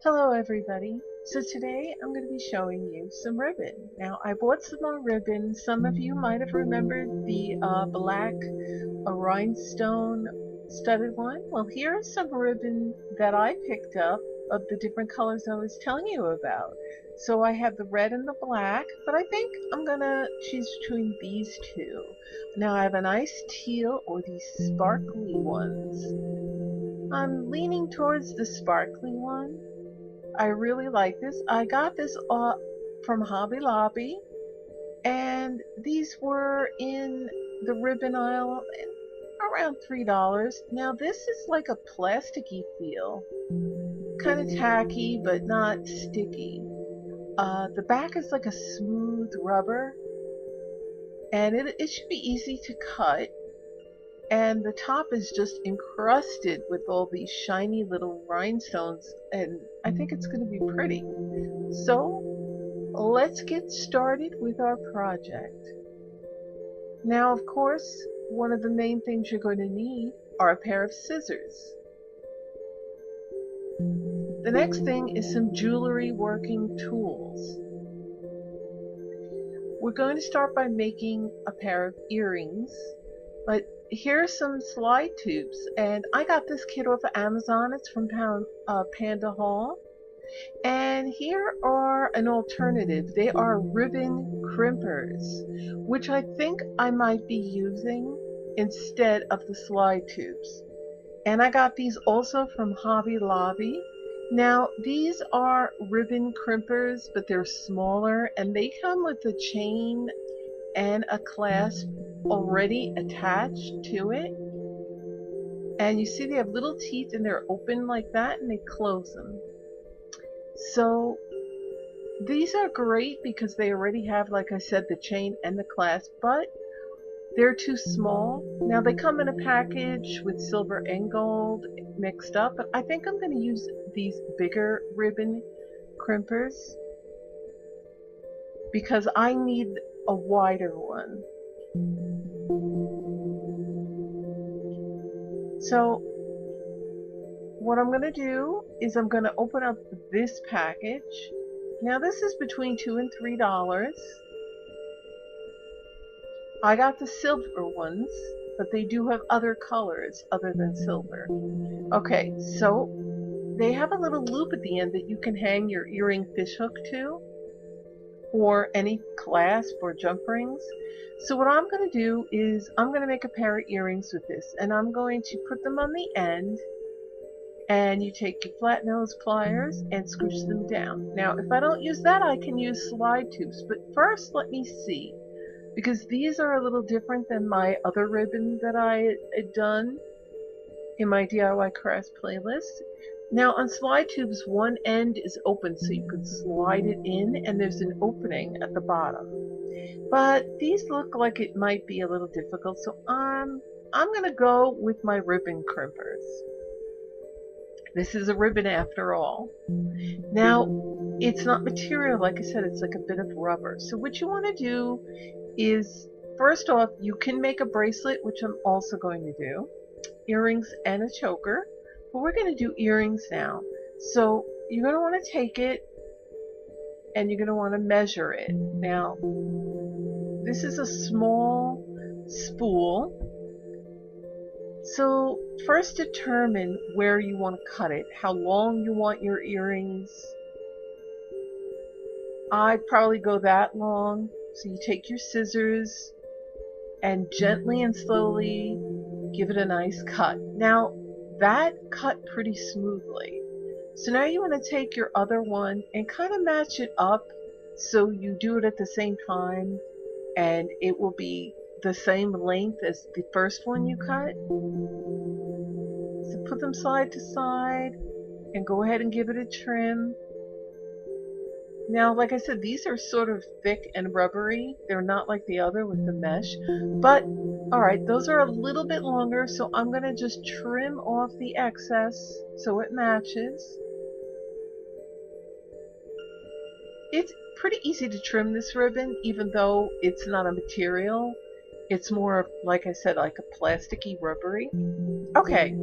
Hello everybody. So today I'm going to be showing you some ribbon. Now I bought some more ribbon. Some of you might have remembered the black rhinestone studded one. Well, here is some ribbon that I picked up of the different colors I was telling you about. So I have the red and the black, but I think I'm going to choose between these two. Now I have a nice teal or these sparkly ones. I'm leaning towards the sparkly one. I really like this. I got this from Hobby Lobby, and these were in the ribbon aisle around $3. Now this is like a plasticky feel, kind of tacky but not sticky. The back is like a smooth rubber, and it should be easy to cut. And the top is just encrusted with all these shiny little rhinestones, and I think it's going to be pretty. So let's get started with our project. Now, of course, one of the main things you're going to need are a pair of scissors. The next thing is some jewelry working tools. We're going to start by making a pair of earrings, but here are some slide tubes, and I got this kit off of Amazon. It's from Panda Hall. And here are an alternative. They are ribbon crimpers, which I think I might be using instead of the slide tubes. And I got these also from Hobby Lobby. Now, these are ribbon crimpers, but they're smaller, and they come with a chain and a clasp already attached to it. And you see they have little teeth, and they're open like that, and they close them. So these are great because they already have, like I said, the chain and the clasp, but they're too small. Now they come in a package with silver and gold mixed up, but I think I'm going to use these bigger ribbon crimpers because I need a wider one. So what I'm going to do is I'm going to open up this package. Now this is between $2 and $3. I got the silver ones, but they do have other colors other than silver. Okay, so they have a little loop at the end that you can hang your earring fishhook to, or any clasp or jump rings. So what I'm going to do is I'm going to make a pair of earrings with this, and I'm going to put them on the end, and you take your flat nose pliers and scoosh them down. Now if I don't use that, I can use slide tubes, but first let me see, because these are a little different than my other ribbon that I had done in my DIY crafts playlist. Now on slide tubes, one end is open so you can slide it in, and there's an opening at the bottom. But these look like it might be a little difficult, so I'm going to go with my ribbon crimpers. This is a ribbon after all. Now, it's not material, like I said, it's like a bit of rubber. So what you want to do is, first off, you can make a bracelet, which I'm also going to do, earrings and a choker, but we're going to do earrings now. So you're going to want to take it and you're going to want to measure it. Now, this is a small spool. So first determine where you want to cut it, how long you want your earrings. I'd probably go that long. So you take your scissors and gently and slowly give it a nice cut. Now that cut pretty smoothly. So now you want to take your other one and kind of match it up so you do it at the same time and it will be the same length as the first one you cut. So put them side to side and go ahead and give it a trim. Now, like I said, these are sort of thick and rubbery. They're not like the other with the mesh. But, alright, those are a little bit longer, so I'm going to just trim off the excess so it matches. It's pretty easy to trim this ribbon, even though it's not a material. It's more, like I said, like a plasticky rubbery. Okay,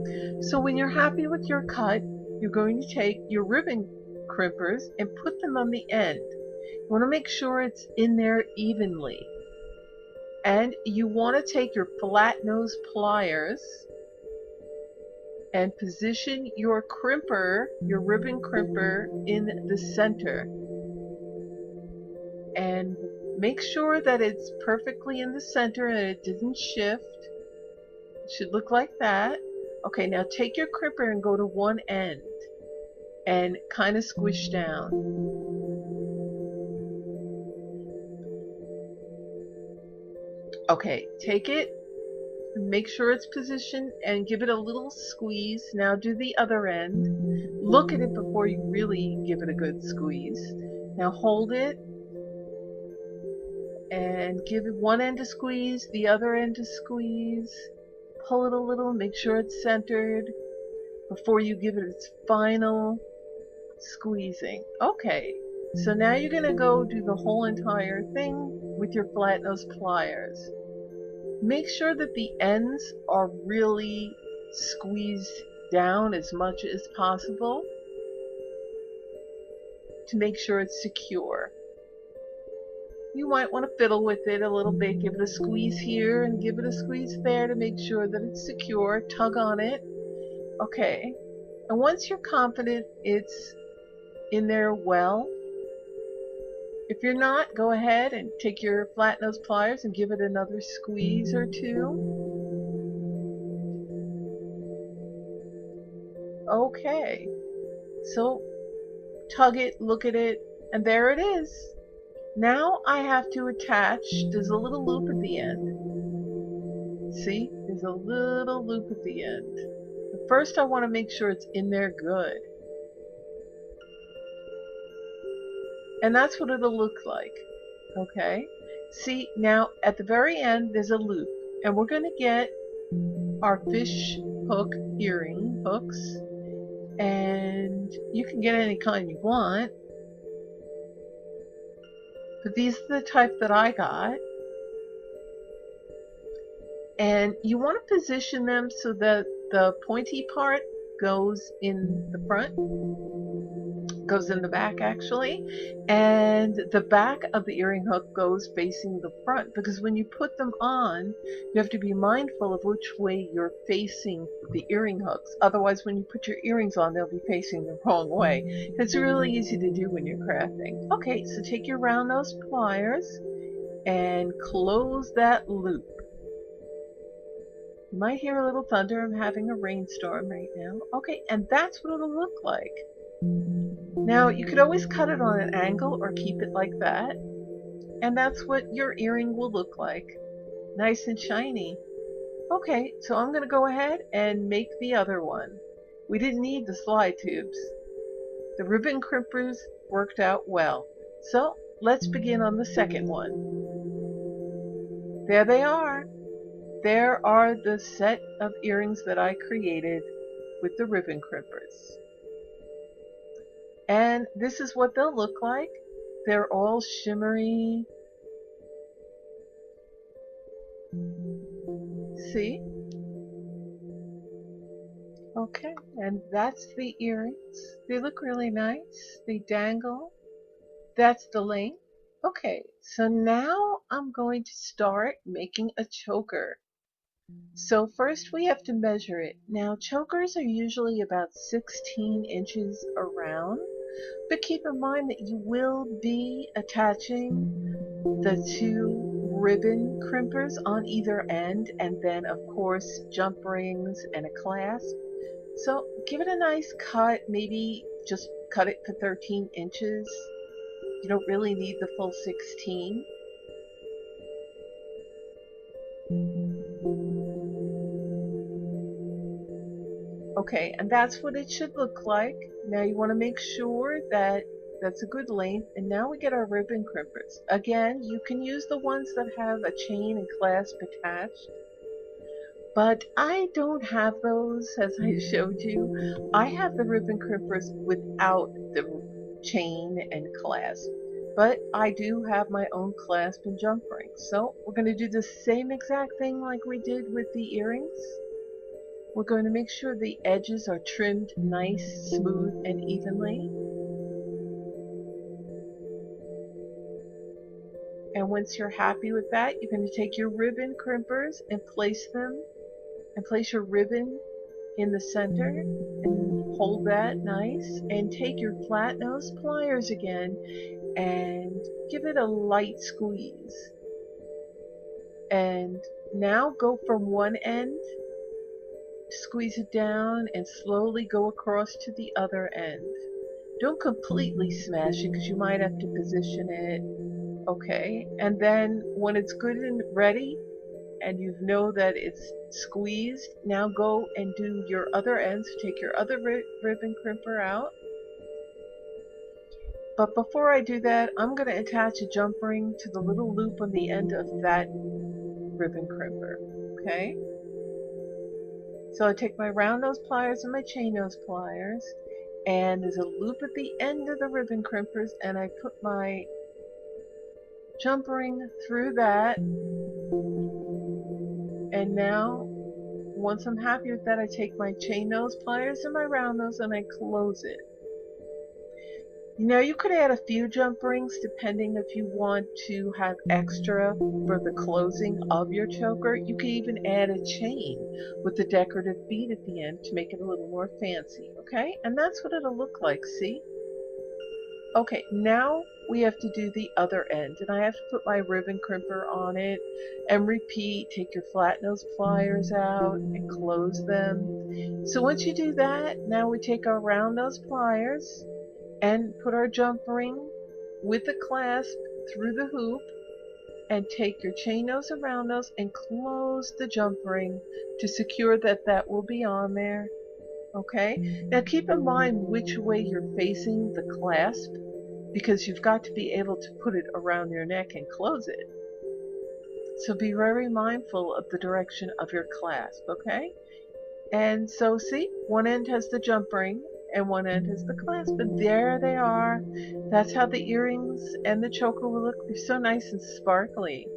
so when you're happy with your cut, you're going to take your ribbon crimpers and put them on the end. You want to make sure it's in there evenly. And you want to take your flat nose pliers and position your crimper, your ribbon crimper, in the center. And make sure that it's perfectly in the center and it didn't shift. It should look like that. Okay, now take your crimper and go to one end and kind of squish down. Okay, take it, make sure it's positioned, and give it a little squeeze. Now do the other end. Look at it before you really give it a good squeeze. Now hold it and give it one end a squeeze, the other end a squeeze. Pull it a little, make sure it's centered before you give it its final squeezing. Okay, so now you're going to go do the whole entire thing with your flat nose pliers. Make sure that the ends are really squeezed down as much as possible to make sure it's secure. You might want to fiddle with it a little bit, give it a squeeze here and give it a squeeze there to make sure that it's secure. Tug on it. Okay, and once you're confident it's in there well, if you're not, go ahead and take your flat nose pliers and give it another squeeze or two. Okay, so tug it, look at it, and there it is. Now I have to attach, there's a little loop at the end. See, there's a little loop at the end. But first I want to make sure it's in there good. And that's what it'll look like. Okay, see, now at the very end there's a loop, and we're going to get our fish hook earring hooks, and you can get any kind you want, but these are the type that I got. And you want to position them so that the pointy part goes in the front, goes in the back actually, and the back of the earring hook goes facing the front, because when you put them on you have to be mindful of which way you're facing the earring hooks. Otherwise when you put your earrings on they'll be facing the wrong way. It's really easy to do when you're crafting. Okay, so take your round nose pliers and close that loop. You might hear a little thunder. I'm having a rainstorm right now. Okay, and that's what it'll look like. Now you could always cut it on an angle or keep it like that, and that's what your earring will look like, nice and shiny. Okay, so I'm going to go ahead and make the other one. We didn't need the slide tubes. The ribbon crimpers worked out well. So let's begin on the second one. There they are. There are the set of earrings that I created with the ribbon crimpers. And this is what they'll look like. They're all shimmery. See? Okay, and that's the earrings. They look really nice. They dangle. That's the length. Okay, so now I'm going to start making a choker. So first we have to measure it. Now chokers are usually about 16 inches around, but keep in mind that you will be attaching the two ribbon crimpers on either end, and then of course jump rings and a clasp. So give it a nice cut, maybe just cut it to 13 inches. You don't really need the full 16. Okay, and that's what it should look like. Now you want to make sure that that's a good length, and now we get our ribbon crimpers. Again, you can use the ones that have a chain and clasp attached, but I don't have those as I showed you. I have the ribbon crimpers without the chain and clasp, but I do have my own clasp and jump rings. So we're going to do the same exact thing like we did with the earrings. We're going to make sure the edges are trimmed nice, smooth, and evenly. And once you're happy with that, you're going to take your ribbon crimpers and place your ribbon in the center and hold that nice, and take your flat nose pliers again and give it a light squeeze. And now go from one end, squeeze it down, and slowly go across to the other end. Don't completely smash it because you might have to position it. Okay, and then when it's good and ready and you know that it's squeezed, now go and do your other ends. Take your other ribbon crimper out. But before I do that, I'm going to attach a jump ring to the little loop on the end of that ribbon crimper. Okay? So I take my round nose pliers and my chain nose pliers, and there's a loop at the end of the ribbon crimpers, and I put my jump ring through that. And now, once I'm happy with that, I take my chain nose pliers and my round nose and I close it. Now you could add a few jump rings depending if you want to have extra for the closing of your choker. You could even add a chain with a decorative bead at the end to make it a little more fancy, okay? And that's what it'll look like, see? Okay, now we have to do the other end, and I have to put my ribbon crimper on it and repeat. Take your flat nose pliers out and close them. So once you do that, now we take our round nose pliers and put our jump ring with the clasp through the hoop, and take your chain nose and round nose and close the jump ring to secure that that will be on there. Okay, now keep in mind which way you're facing the clasp, because you've got to be able to put it around your neck and close it. So be very mindful of the direction of your clasp, okay? And so see, one end has the jump ring and one end has the clasp, and there they are. That's how the earrings and the choker will look. They're so nice and sparkly.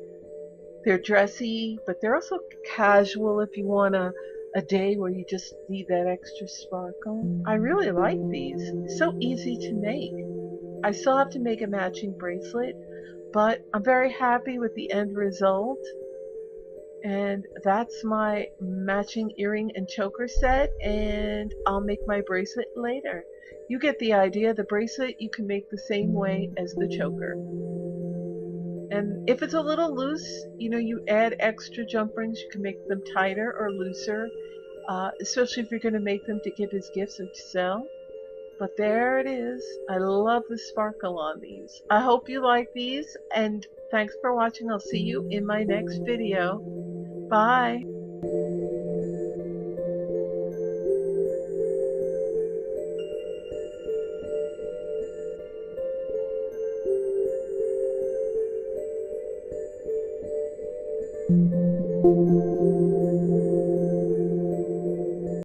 They're dressy, but they're also casual if you want a day where you just need that extra sparkle. I really like these. They're so easy to make. I still have to make a matching bracelet, but I'm very happy with the end result. And that's my matching earring and choker set, and I'll make my bracelet later. You get the idea. The bracelet you can make the same way as the choker. And if it's a little loose, you know, you add extra jump rings. You can make them tighter or looser, especially if you're going to make them to give as gifts or to sell. But there it is. I love the sparkle on these. I hope you like these, and thanks for watching. I'll see you in my next video. Bye.